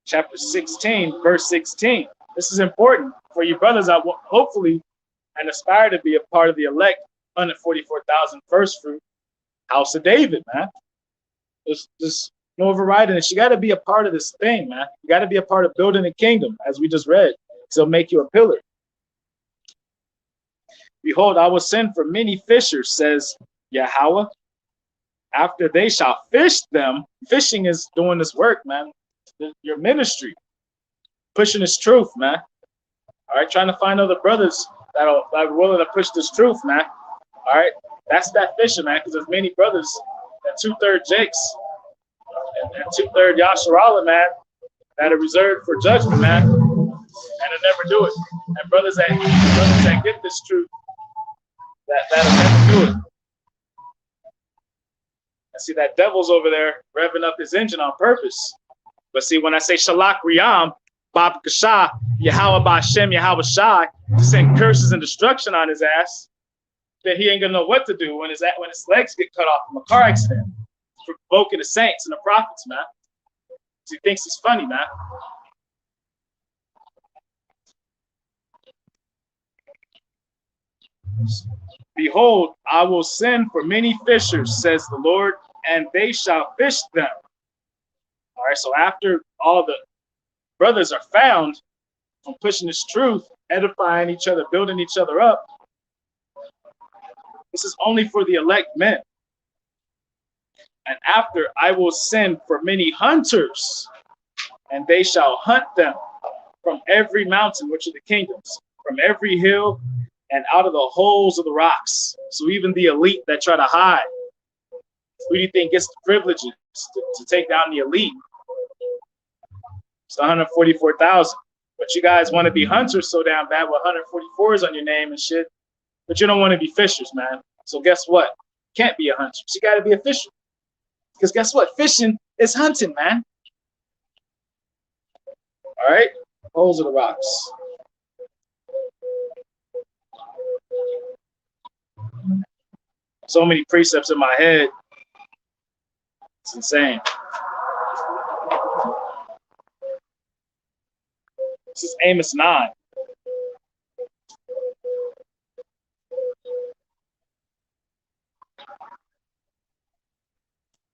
chapter 16, verse 16. This is important for you brothers that hopefully and aspire to be a part of the elect 144,000 first fruit house of David, man. There's no overriding this. You got to be a part of this thing, man. You got to be a part of building a kingdom, as we just read. So make you a pillar. Behold, I will send for many fishers, says Yahweh. After they shall fish them. Fishing is doing this work, man. Your ministry, pushing this truth, man. All right, trying to find other brothers that are willing to push this truth, man. All right, that's that fishing, man. Because there's many brothers that 2/3 Jakes and 2/3 Yasharala, man, that are reserved for judgment, man, and they'll never do it. And brothers that get this truth, that'll never do it. And see, that devil's over there revving up his engine on purpose. But see, when I say Shalak Riyam, Bab Kasha, Yahweh Ba'Shem, Yahweh Shai, to send curses and destruction on his ass, then he ain't gonna know what to do when his legs get cut off from a car accident for provoking the saints and the prophets, man. So he thinks he's funny, man. Behold, I will send for many fishers, says the Lord, and they shall fish them. All right, so after all the brothers are found from pushing this truth, edifying each other, building each other up, this is only for the elect men. And after, I will send for many hunters, and they shall hunt them from every mountain, which are the kingdoms, from every hill, and out of the holes of the rocks. So even the elite that try to hide, who do you think gets the privileges to take down the elite? It's 144,000. But you guys want to be hunters so damn bad with 144s on your name and shit. But you don't want to be fishers, man. So guess what? You can't be a hunter. You got to be a fisher. Because guess what? Fishing is hunting, man. All right? Holes of the rocks. So many precepts in my head. It's insane. This is Amos 9.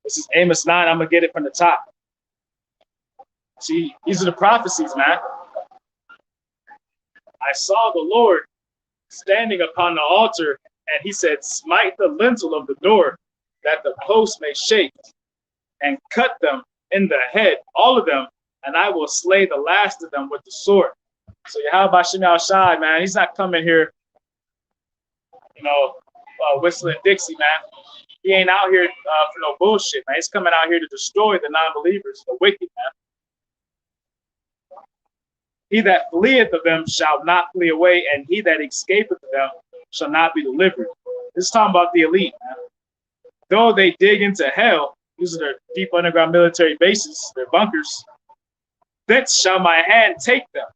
This is Amos 9. I'm going to get it from the top. See, these are the prophecies, man. I saw the Lord standing upon the altar, and he said, smite the lintel of the door, that the post may shake, and cut them in the head, all of them, and I will slay the last of them with the sword. So Yahweh Ba'Shem Yahweh Shai, man, he's not coming here, whistling Dixie, man. He ain't out here for no bullshit, man. He's coming out here to destroy the non-believers, the wicked, man. He that fleeth of them shall not flee away, and he that escapeth of them shall not be delivered. This is talking about the elite, man. Though they dig into hell, these are their deep underground military bases, their bunkers, thence shall my hand take them.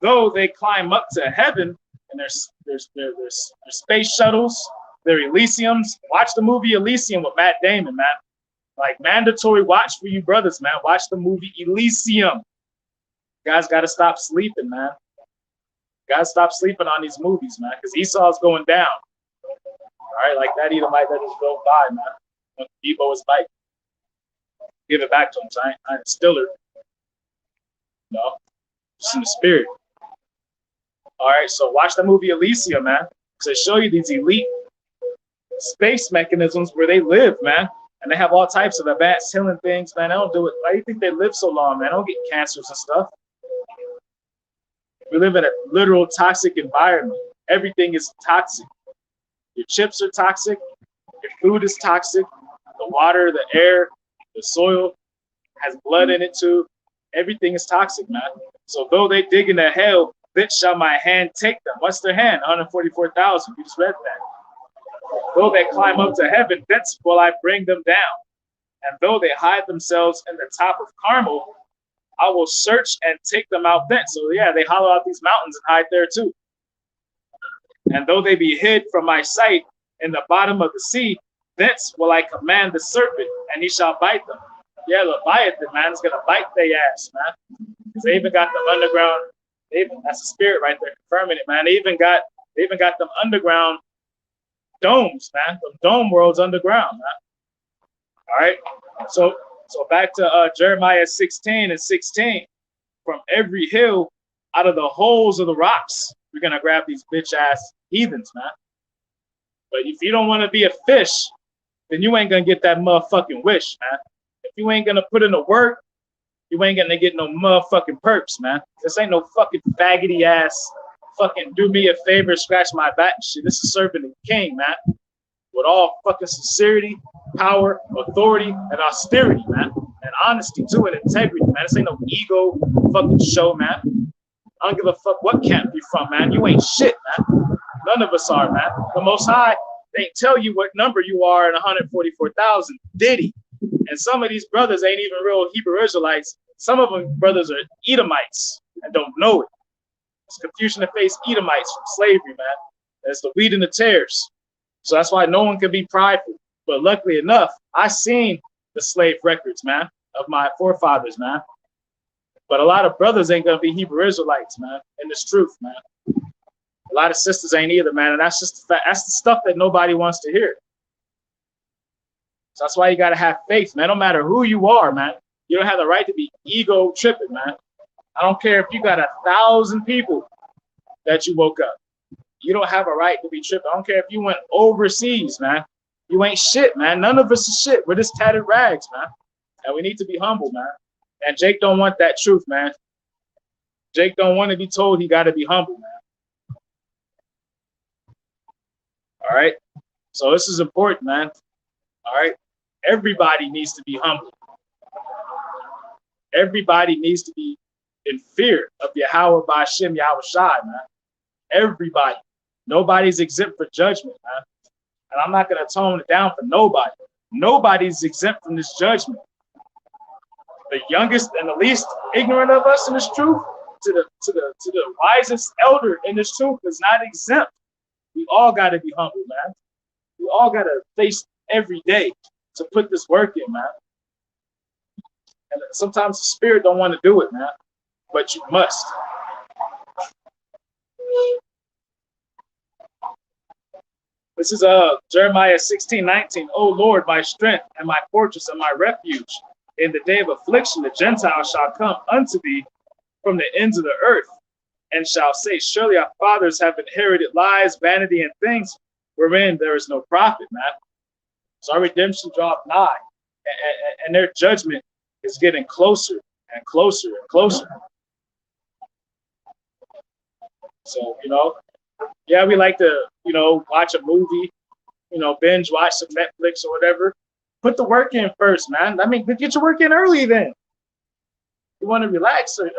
Though they climb up to heaven, and there's space shuttles, their Elysiums. Watch the movie Elysium with Matt Damon, man. Like, mandatory watch for you brothers, man. Watch the movie Elysium. You guys got to stop sleeping, man. You guys stop sleeping on these movies, man, because Esau's going down. All right, like that Edomite that just drove by, man. when Debo was biting. Give it back to him. So I ain't still her. No, just in the spirit. All right, so watch the movie Elysia, man. Because they show you these elite space mechanisms where they live, man. And they have all types of advanced healing things, man. They don't do it. Why do you think they live so long, man? They don't get cancers and stuff. We live in a literal toxic environment. Everything is toxic. Your chips are toxic. Your food is toxic. The water, the air, the soil has blood in it too. Everything is toxic, man. So though they dig into hell, thence shall my hand take them. What's their hand? 144,000. You just read that. Though they climb up to heaven, thence will I bring them down. And though they hide themselves in the top of Carmel, I will search and take them out thence. So yeah, they hollow out these mountains and hide there too. And though they be hid from my sight in the bottom of the sea, thence will I command the serpent, and he shall bite them. Yeah, Leviathan, man, is gonna bite their ass, man. Because they even got them underground. That's a spirit right there confirming it, man. They even got them underground domes, man. Them dome worlds underground, man. All right. So back to Jeremiah 16:16. From every hill, out of the holes of the rocks, we're gonna grab these bitch ass heathens, man. But if you don't want to be a fish, then you ain't gonna get that motherfucking wish, man. If you ain't gonna put in the work, you ain't gonna get no motherfucking perks, man. This ain't no fucking faggoty ass fucking do me a favor, scratch my back shit. This is serving the king, man. With all fucking sincerity, power, authority, and austerity, man. And honesty too, and integrity, man. This ain't no ego fucking show, man. I don't give a fuck what camp you from, man. You ain't shit, man. None of us are, man. The Most High, they tell you what number you are in 144,000. Did he? And some of these brothers ain't even real Hebrew Israelites. Some of them brothers are Edomites and don't know it. It's confusion to face Edomites from slavery, man. That's the wheat and the tares. So that's why no one can be prideful. But luckily enough, I seen the slave records, man, of my forefathers, man. But a lot of brothers ain't gonna be Hebrew Israelites, man. And it's truth, man. A lot of sisters ain't either, man. And that's just the fact. That's the stuff that nobody wants to hear. So that's why you gotta have faith, man. No matter who you are, man. You don't have the right to be ego tripping, man. I don't care if you got 1,000 people that you woke up. You don't have a right to be tripping. I don't care if you went overseas, man. You ain't shit, man. None of us is shit. We're just tattered rags, man. And we need to be humble, man. And Jake don't want that truth, man. Jake don't want to be told he got to be humble, man. All right? So this is important, man. All right? Everybody needs to be humble. Everybody needs to be in fear of Yahweh Ba'Shem Yahweh Shai, man. Everybody. Nobody's exempt for judgment, man. And I'm not going to tone it down for nobody. Nobody's exempt from this judgment. The youngest and the least ignorant of us in this truth, to the wisest elder in this truth, is not exempt. We all got to be humble, man. We all got to face every day to put this work in, man. And sometimes the spirit don't want to do it, man. But you must. This is Jeremiah 16:19. O Lord, my strength and my fortress and my refuge. In the day of affliction, the Gentiles shall come unto thee from the ends of the earth, and shall say, surely our fathers have inherited lies, vanity, and things wherein there is no profit, man. So our redemption draweth nigh, and their judgment is getting closer and closer and closer. So, yeah, we like to, watch a movie, binge watch some Netflix or whatever. Put the work in first, man. I mean, get your work in early then. You want to relax or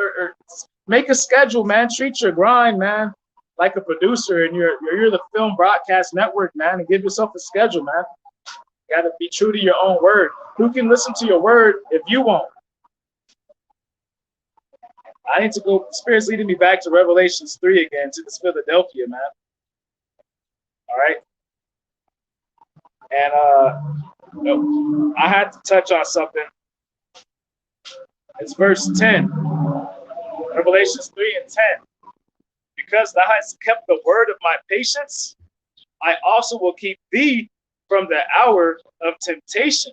make a schedule, man. Treat your grind, man, like a producer, and you're the film broadcast network, man, and give yourself a schedule, man. You got to be true to your own word. Who can listen to your word if you won't? I need to go. Spirit's leading me back to Revelations 3 again, to this Philadelphia, man. All right. And I had to touch on something. It's verse 10. Revelations 3:10. Because thou hast kept the word of my patience, I also will keep thee from the hour of temptation,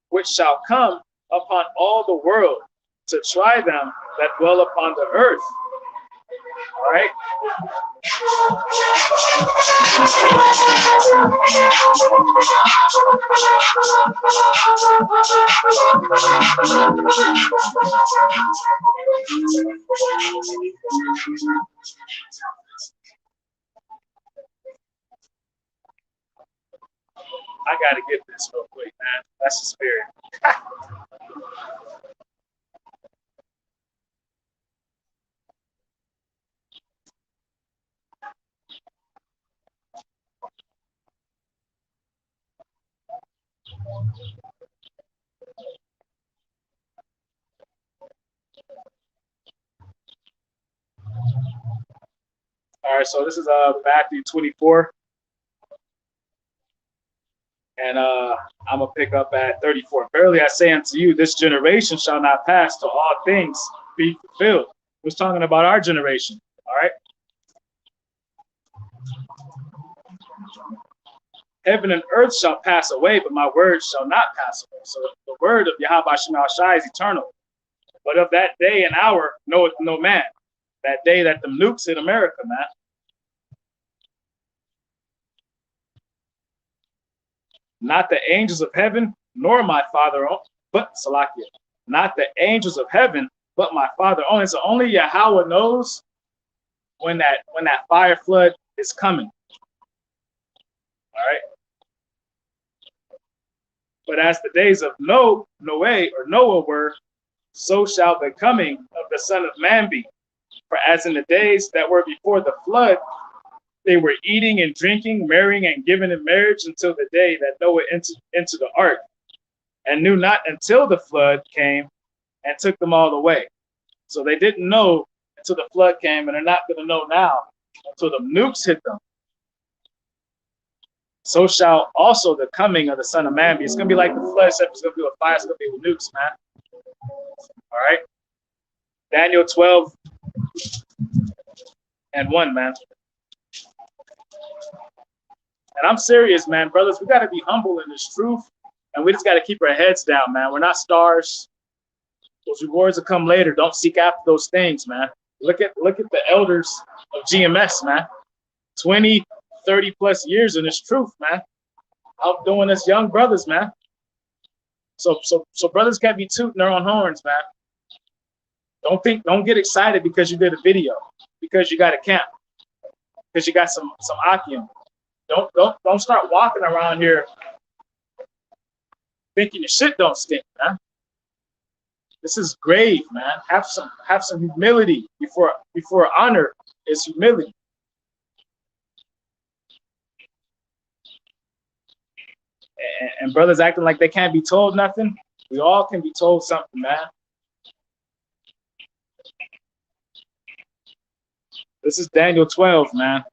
which shall come upon all the world to try them that dwell upon the earth. All right. I gotta get this real quick, man. That's the spirit. All right, so this is Matthew 24, and I'm gonna pick up at 34. Verily I say unto you, this generation shall not pass till all things be fulfilled. We're talking about our generation. All right. Heaven and earth shall pass away, but my word shall not pass away. So the word of Yahweh Shema Shai is eternal. But of that day and hour knoweth no man. That day that the nukes hit America, man. Not the angels of heaven, nor my Father, but Salakia. Not the angels of heaven, but my Father only. So only Yahweh knows when that fire flood is coming. All right. But as the days of Noah were, so shall the coming of the Son of Man be. For as in the days that were before the flood, they were eating and drinking, marrying and giving in marriage until the day that Noah entered into the ark, and knew not until the flood came and took them all away. So they didn't know until the flood came, and they're not going to know now until the nukes hit them. So shall also the coming of the Son of Man be. It's going to be like the flood, except it's going to be with fire, it's going to be with nukes, man. All right. Daniel 12 and 1, man. And I'm serious, man. Brothers, we got to be humble in this truth, and we just got to keep our heads down, man. We're not stars. Those rewards will come later. Don't seek after those things, man. Look at the elders of GMS, man. 20, 30 plus years in this truth, man. Outdoing us young brothers, man. So brothers can't be tooting their own horns, man. Don't get excited because you did a video, because you got a camp, because you got some Akim. Don't start walking around here thinking your shit don't stink, man. This is grave, man. Have some humility before honor is humility. And brothers acting like they can't be told nothing. We all can be told something, man. This is Daniel 12, man.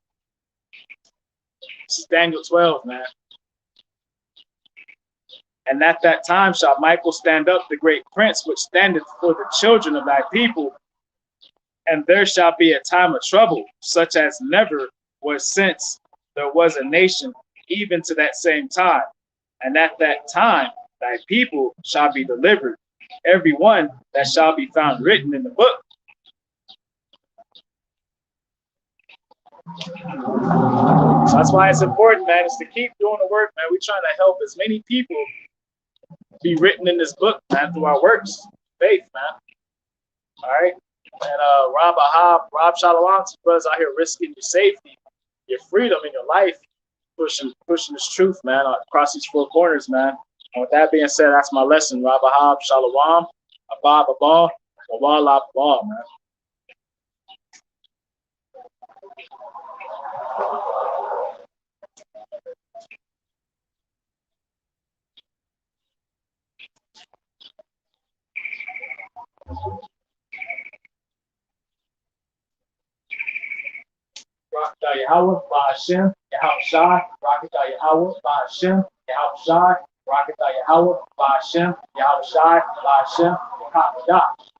This is Daniel 12, man. And at that time shall Michael stand up, the great prince, which standeth for the children of thy people. And there shall be a time of trouble, such as never was since there was a nation, even to that same time. And at that time thy people shall be delivered, every one that shall be found written in the book. So that's why it's important, man, is to keep doing the work, man. We're trying to help as many people be written in this book, man, through our works, faith, man. All right. And Rob Ahab, Rob Shalom, brothers out here risking your safety, your freedom in your life, pushing this truth, man, across these four corners, man. And with that being said, that's my lesson. Rob Ahab, Shalom, Abab Abal, Wawal Abal, man. Rakata Yahweh, Ba'ashem, Yahweh Shai, Rakata Yahweh, Ba'ashem, Yahweh Shai, Rakata Yahweh, Ba'ashem, Yahweh Shai, Ba'ashem, Yahweh